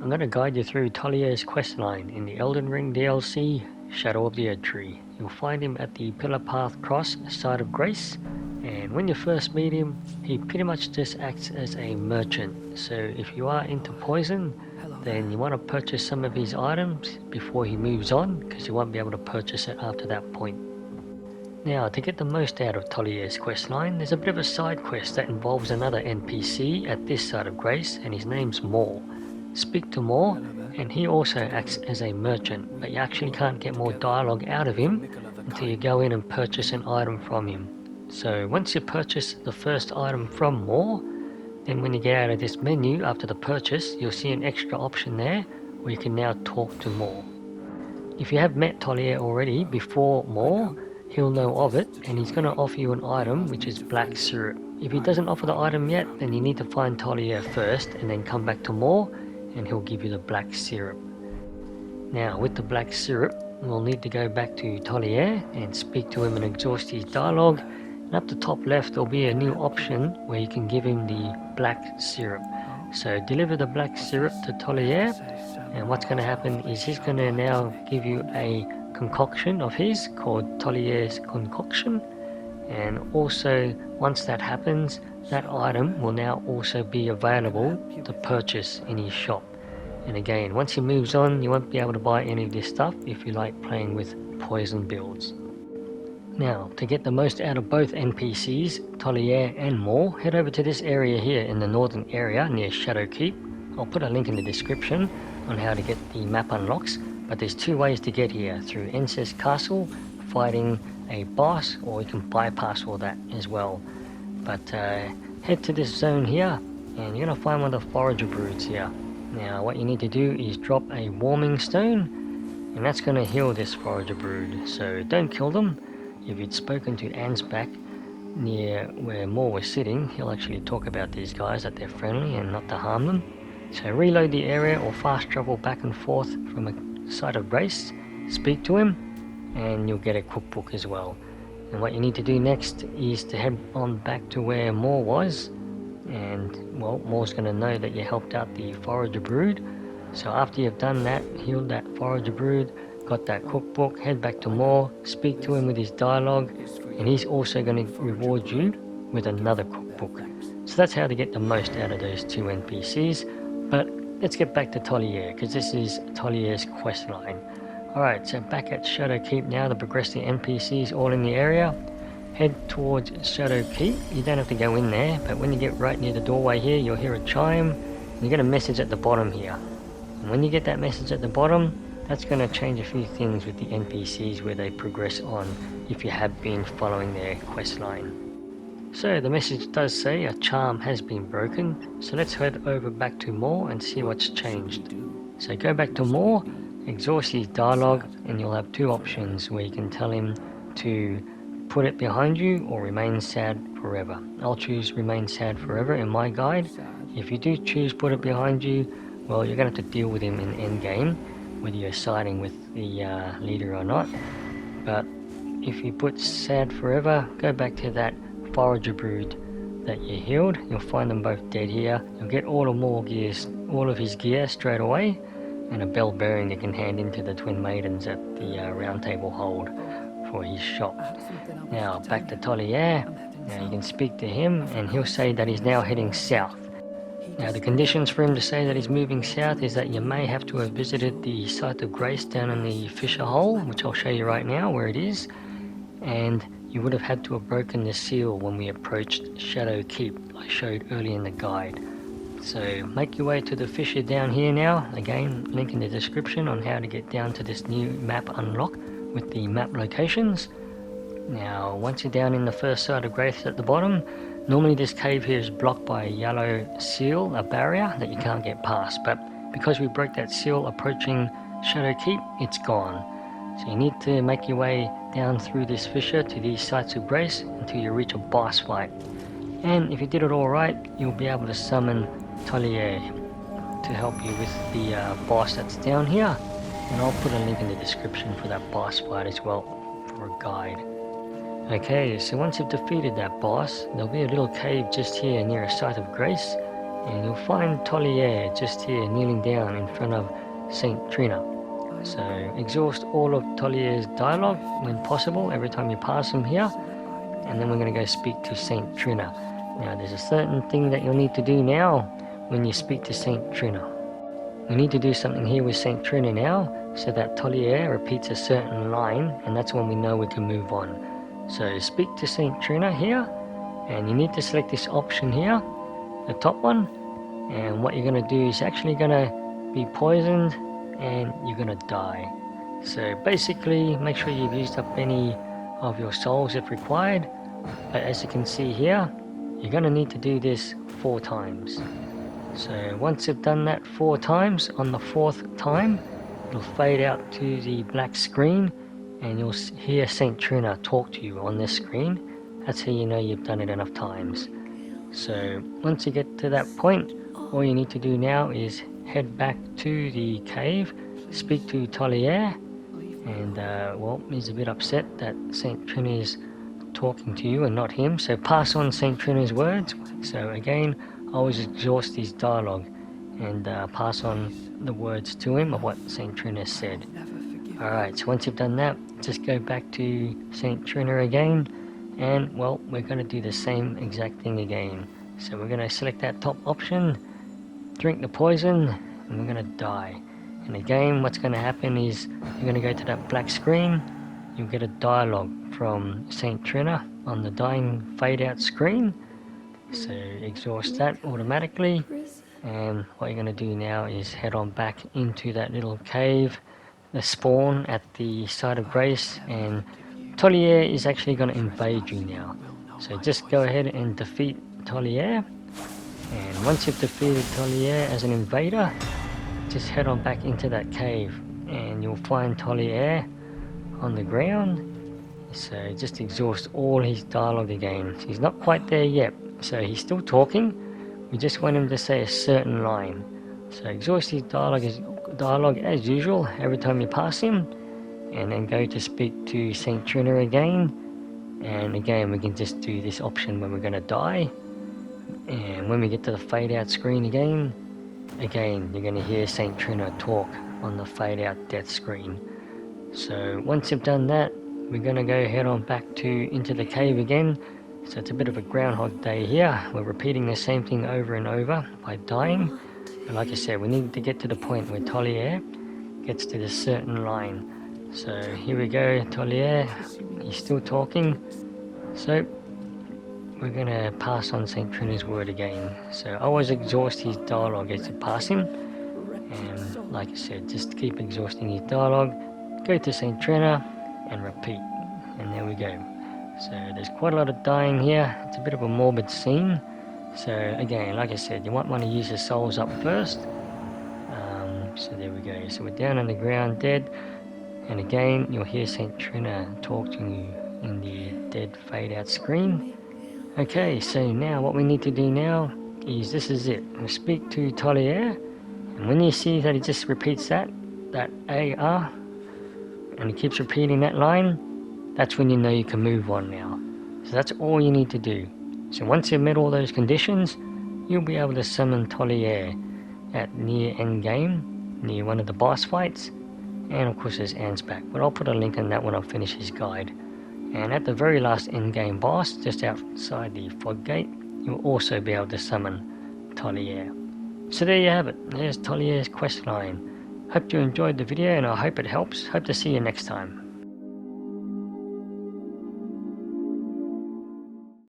I'm going to guide you through Thiollier Questline in the Elden Ring DLC Shadow of the Erdtree. You'll find him at the Pillar Path Cross side of Grace, and when you first meet him, he pretty much just acts as a merchant. So if you are into poison, then you want to purchase some of his items before he moves on, because you won't be able to purchase it after that point. Now, to get the most out of Thiollier Questline, there's a bit of a side quest that involves another NPC at this side of Grace, and his name's Maul. Speak to Maul, and he also acts as a merchant, but you actually can't get more dialogue out of him until you go in and purchase an item from him. So once you purchase the first item from Maul, then when you get out of this menu after the purchase, you'll see an extra option there where you can now talk to Maul. If you have met Thiollier already before Maul, he'll know of it, and he's going to offer you an item which is black syrup. If he doesn't offer the item yet, then you need to find Thiollier first and then come back to Maul, and he'll give you the black syrup. Now with the black syrup, we'll need to go back to Thiollier and speak to him and exhaust his dialogue, and up the top left there'll be a new option where you can give him the black syrup. So deliver the black syrup to Thiollier, and what's going to happen is he's going to now give you a concoction of his called Thiollier Concoction, and also once that happens, that item will now also be available to purchase in his shop. And again, once he moves on, you won't be able to buy any of this stuff if you like playing with poison builds. Now, to get the most out of both NPCs, Thiollier and Maul, head over to this area here in the northern area near Shadow Keep. I'll put a link in the description on how to get the map unlocks, but there's two ways to get here: through Ansbach Castle, fighting a boss, or you can bypass all that as well. But head to this zone here, and you're going to find one of the forager broods here. Now what you need to do is drop a warming stone, and that's going to heal this forager brood, so don't kill them. If you'd spoken to Ansbach near where Maul was sitting, he'll actually talk about these guys, that they're friendly and not to harm them. So reload the area or fast travel back and forth from a site of Grace, speak to him, and you'll get a cookbook as well. And what you need to do next is to head on back to where Maul was, and well, Maul's going to know that you helped out the forager brood. So after you've done that, healed that forager brood, got that cookbook, head back to Maul, speak to him with his dialogue, and he's also going to reward you with another cookbook. So that's how to get the most out of those two NPCs. But let's get back to Thiollier, because this is Thiollier Questline. Alright, so back at Shadow Keep now, to progress the NPCs all in the area. Head towards Shadow Keep. You don't have to go in there, but when you get right near the doorway here, you'll hear a chime, and you get a message at the bottom here. And when you get that message at the bottom, that's going to change a few things with the NPCs where they progress on, if you have been following their quest line. So the message does say a charm has been broken, so let's head over back to Maul and see what's changed. So go back to Maul, exhaust his dialogue, and you'll have two options where you can tell him to put it behind you or remain sad forever. I'll choose remain sad forever in my guide. If you do choose put it behind you, well, you're going to have to deal with him in endgame, whether you're siding with the leader or not. But if you put sad forever, go back to that forager brood that you healed. You'll find them both dead here. You'll get all of his gear straight away, and a bell bearing you can hand into the twin maidens at the round table hold for his shop. Now back to Thiollier. Now you can speak to him, and he'll say that he's now heading south. Now the conditions for him to say that he's moving south is that you may have to have visited the site of Grace down in the Fisher Hole, which I'll show you right now where it is, and you would have had to have broken the seal when we approached Shadow Keep, I showed earlier in the guide. So make your way to the fissure down here now. Again, link in the description on how to get down to this new map unlock with the map locations. Now once you're down in the first side of Grace at the bottom, normally this cave here is blocked by a yellow seal, a barrier that you can't get past, but because we broke that seal approaching Shadow Keep, it's gone. So you need to make your way down through this fissure to these sites of Grace until you reach a boss fight. And if you did it all right, you'll be able to summon Thiollier to help you with the boss that's down here. And I'll put a link in the description for that boss fight as well for a guide. Okay, so once you've defeated that boss, there'll be a little cave just here near a site of Grace, and you'll find Thiollier just here kneeling down in front of St. Trina. So exhaust all of Thiolier's dialogue when possible every time you pass him here, and then we're going to go speak to St. Trina. Now there's a certain thing that you'll need to do now when you speak to St. Trina. We need to do something here with St. Trina now, so that Thiollier repeats a certain line, and that's when we know we can move on. So speak to St. Trina here, and you need to select this option here, the top one, and what you're going to do is actually going to be poisoned and you're going to die. So basically make sure you've used up any of your souls if required, but as you can see here, you're going to need to do this 4 times. So once you've done that 4 times, on the 4th time it'll fade out to the black screen and you'll hear St. Trina talk to you on this screen. That's how you know you've done it enough times. So once you get to that point, all you need to do now is head back to the cave, speak to Thiollier, and well, he's a bit upset that St. Trina is talking to you and not him, so pass on St. Trina's words. So again, always exhaust his dialogue and pass on the words to him of what St. Trina said. Alright, so once you've done that, just go back to St. Trina again, and well, we're going to do the same exact thing again. So we're going to select that top option, drink the poison, and we're going to die. And again, what's going to happen is you're going to go to that black screen, you'll get a dialogue from St. Trina on the dying fade out screen. So exhaust that automatically, and what you're going to do now is head on back into that little cave, the spawn at the site of grace, and Thiollier is actually going to invade you now. So just go ahead and defeat Thiollier. And once you've defeated Thiollier as an invader, just head on back into that cave and you'll find Thiollier on the ground. So just exhaust all his dialogue again. So he's not quite there yet, so he's still talking. We just want him to say a certain line. So exhaust his dialogue as usual every time you pass him, and then go to speak to St. Trina again. And again, we can just do this option when we're going to die. And when we get to the fade out screen again, you're going to hear St. Trina talk on the fade out death screen. So once you've done that, we're going to go head on back into the cave again. So it's a bit of a groundhog day here. We're repeating the same thing over and over by dying. And like I said, we need to get to the point where Thiollier gets to this certain line. So here we go, Thiollier, he's still talking. So we're going to pass on St. Trina's word again. So always exhaust his dialogue as you pass him. And like I said, just keep exhausting his dialogue. Go to St. Trina and repeat. And there we go. So there's quite a lot of dying here. It's a bit of a morbid scene. So again, like I said, you might want to use your souls up first. So there we go. So we're down on the ground dead. And again, you'll hear St. Trina talk to you in the dead fade out screen. Okay, so now what we need to do now is, this is it. We'll speak to Thiollier, and when you see that he just repeats that AR, and he keeps repeating that line, that's when you know you can move on now. So that's all you need to do. So once you've met all those conditions, you'll be able to summon Thiollier at near end game, near one of the boss fights, and of course there's Ansbach, but I'll put a link on that when I finish his guide. And at the very last endgame boss, just outside the fog gate, you'll also be able to summon Thiollier. So there you have it, there's Thiolier's questline. Hope you enjoyed the video and I hope it helps. Hope to see you next time.